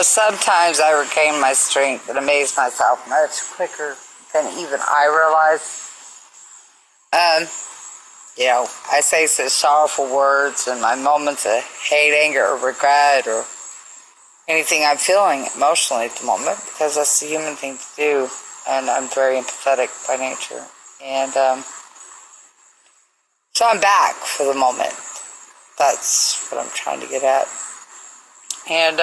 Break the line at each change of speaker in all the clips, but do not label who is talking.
Sometimes I regain my strength and amaze myself much quicker than even I realize. I say such sorrowful words in my moments of hate, anger, or regret, or anything I'm feeling emotionally at the moment, because that's the human thing to do, and I'm very empathetic by nature. And so I'm back for the moment. That's what I'm trying to get at. And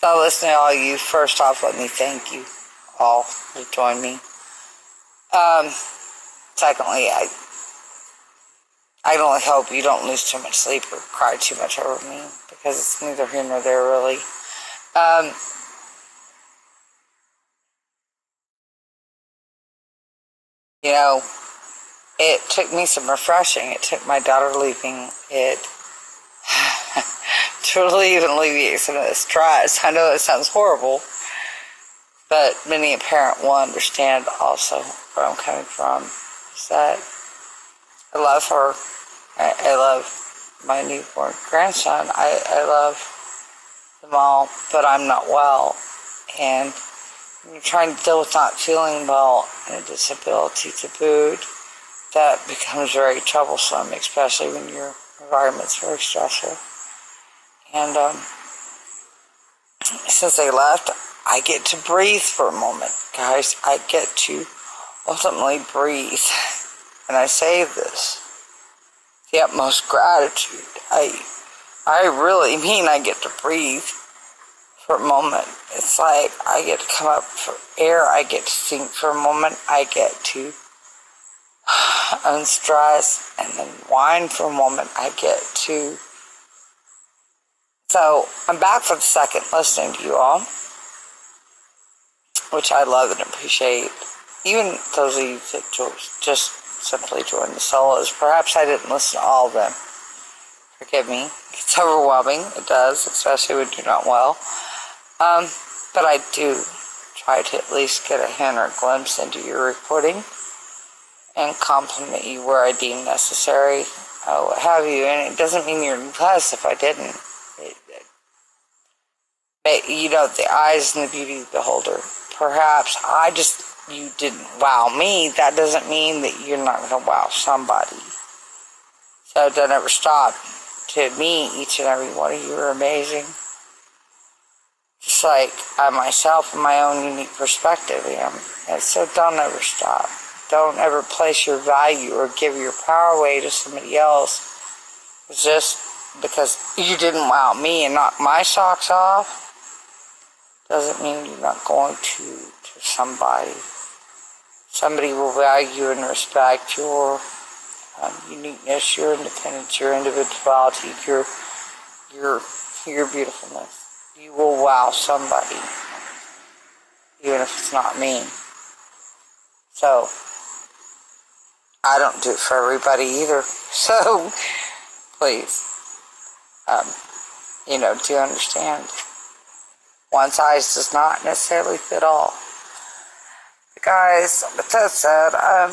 so listening to all you, first off, let me thank you all who joined me. Secondly, I can only hope you don't lose too much sleep or cry too much over me, because it's neither here nor there, really. It took me some refreshing. It took my daughter leaving it to relieve and alleviate some of the stress. I know that sounds horrible, but many a parent will understand also where I'm coming from. Is that I love her. I love my newborn grandson. I love them all, but I'm not well. And when you're trying to deal with not feeling well and a disability to boot, that becomes very troublesome, especially when your environment's very stressful. And since they left, I get to breathe for a moment, guys. I get to ultimately breathe. And I say this, the utmost gratitude. I really mean I get to breathe for a moment. It's like I get to come up for air. I get to think for a moment. I get to unstress and then whine for a moment. I get to. So I'm back for the second listening to you all, which I love and appreciate. Even those of you that just simply joined the solos. Perhaps I didn't listen to all of them. Forgive me. It's overwhelming. It does, especially when you're not well. But I do try to at least get a hint or a glimpse into your recording and compliment you where I deem necessary, what have you. And it doesn't mean you're less if I didn't. The eyes and the beauty of the beholder. Perhaps you didn't wow me. That doesn't mean that you're not going to wow somebody. So don't ever stop. To me, each and every one of you are amazing. Just like I myself, in my own unique perspective, am. And so don't ever stop. Don't ever place your value or give your power away to somebody else just because you didn't wow me and knock my socks off. Doesn't mean you're not going to somebody. Somebody will value and respect your uniqueness, your independence, your individuality, your beautifulness. You will wow somebody, even if it's not me. So, I don't do it for everybody either. So, please, do understand. One size does not necessarily fit all. But guys, with that said, I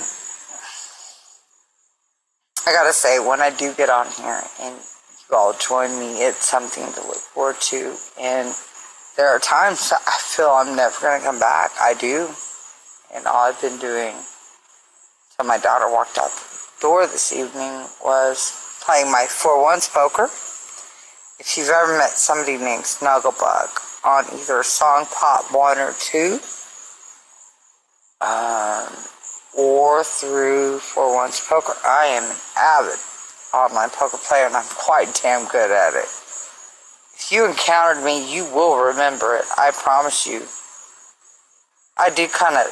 gotta say, when I do get on here and you all join me, it's something to look forward to. And there are times that I feel I'm never going to come back. I do. And all I've been doing till my daughter walked out the door this evening was playing my 4-1 poker. If you've ever met somebody named Snugglebug on either Song Pop 1 or 2, or through 4-1 Poker, I am an avid online poker player, and I'm quite damn good at it. If you encountered me, you will remember it. I promise you. I do kind of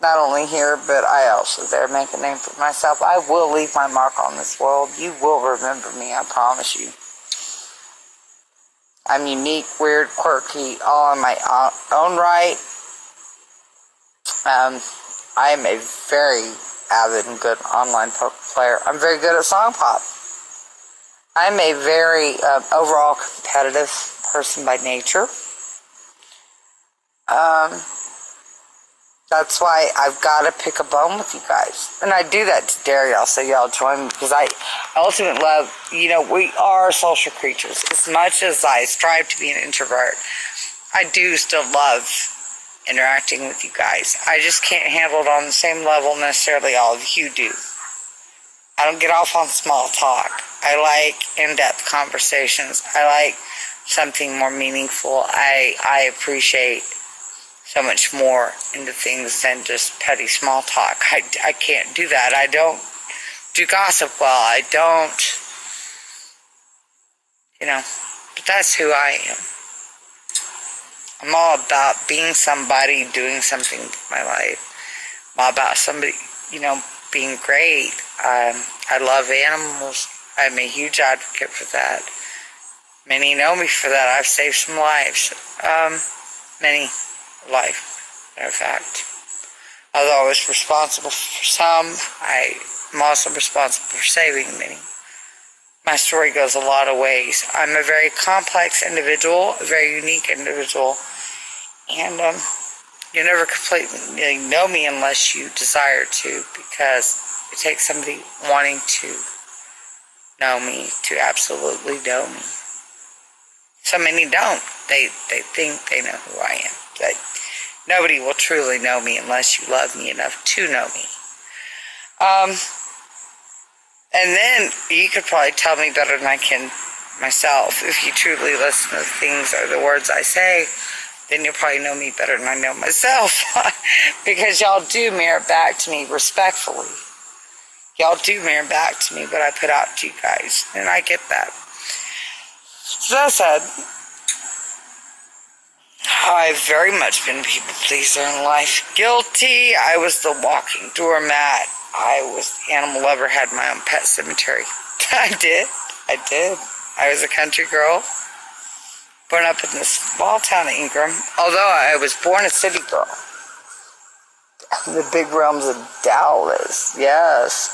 not only here, but I also there make a name for myself. I will leave my mark on this world. You will remember me, I promise you. I'm unique, weird, quirky, all in my own right. I am a very avid and good online poker player. I'm very good at Song Pop. I'm a very overall competitive person by nature. That's why I've got to pick a bone with you guys. And I do that to dare y'all, so y'all join me. Because I ultimately love, we are social creatures. As much as I strive to be an introvert, I do still love interacting with you guys. I just can't handle it on the same level necessarily all of you do. I don't get off on small talk. I like in-depth conversations. I like something more meaningful. I appreciate so much more into things than just petty small talk. I can't do that. I don't do gossip well. I don't, but that's who I am. I'm all about being somebody, doing something with my life. I'm all about somebody, being great. I love animals. I'm a huge advocate for that. Many know me for that. I've saved some lives. Many life, matter of fact. Although I was responsible for some, I'm also responsible for saving many. My story goes a lot of ways. I'm a very complex individual, a very unique individual, and you never completely know me unless you desire to, because it takes somebody wanting to know me to absolutely know me. So many don't. They think they know who I am. But nobody will truly know me unless you love me enough to know me. And then you could probably tell me better than I can myself. If you truly listen to the things or the words I say, then you'll probably know me better than I know myself. Because y'all do mirror back to me respectfully. Y'all do mirror back to me what I put out to you guys. And I get that. So that said, I've very much been a people pleaser in life. Guilty. I was the walking doormat. I was the animal lover, had my own pet cemetery. I did. I was a country girl, born up in this small town of Ingram, although I was born a city girl. The big realms of Dallas, yes.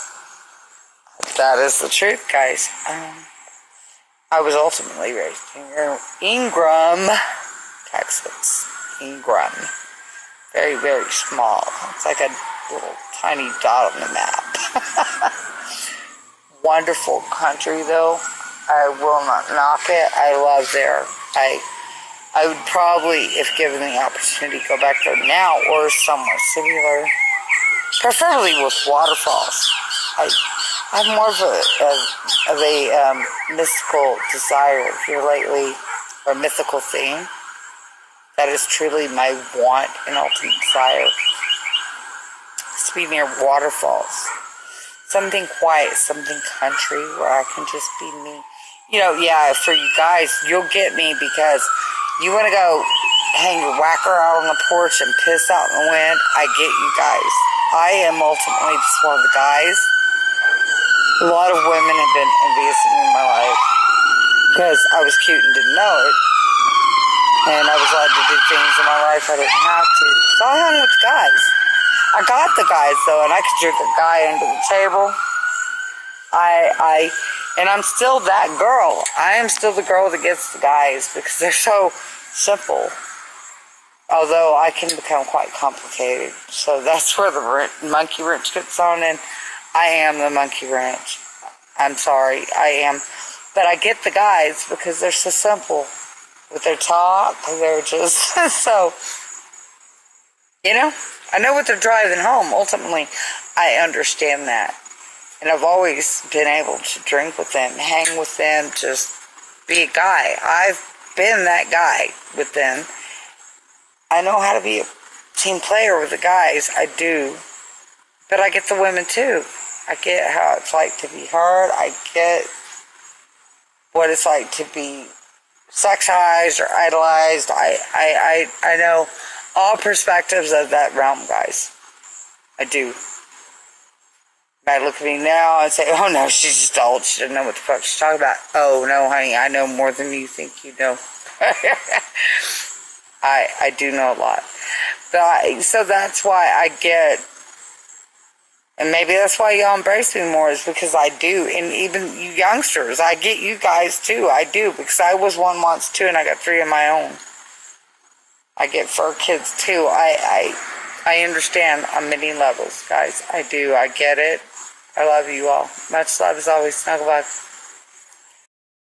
That is the truth, guys. I was ultimately raised in Ingram, Texas. Ingram. Very, very small. It's like a little tiny dot on the map. Wonderful country, though. I will not knock it. I love there. I would probably, if given the opportunity, go back there now or somewhere similar, preferably with waterfalls. I have more of a mystical desire here lately, or mythical thing. That is truly my want and ultimate desire. To be near waterfalls. Something quiet, something country where I can just be me. Yeah, for you guys, you'll get me because you want to go hang your whacker out on the porch and piss out in the wind. I get you guys. I am ultimately just one of the guys. A lot of women have been envious of me in my life because I was cute and didn't know it. And I was allowed to do things in my life I didn't have to. So I hung with guys. I got the guys, though, and I could jerk a guy under the table. And I'm still that girl. I am still the girl that gets the guys because they're so simple. Although I can become quite complicated. So that's where the monkey wrench gets on, and I am the monkey wrench. I'm sorry, I am. But I get the guys because they're so simple. With their talk, they're just so, I know what they're driving home. Ultimately, I understand that. And I've always been able to drink with them, hang with them, just be a guy. I've been that guy with them. I know how to be a team player with the guys. I do. But I get the women too. I get how it's like to be heard. I get what it's like to be sexualized or idolized. I know all perspectives of that realm, guys. I do. You might look at me now and say, oh no, she's just old. She doesn't know what the fuck she's talking about. Oh no, honey, I know more than you think you know. I do know a lot. But so that's why I get, and maybe that's why y'all embrace me more, is because I do. And even you youngsters, I get you guys too. I do, because I was one once too, and I got 3 of my own. I get fur kids too. I understand on many levels, guys. I do. I get it. I love you all. Much love as always. Snuggle bugs.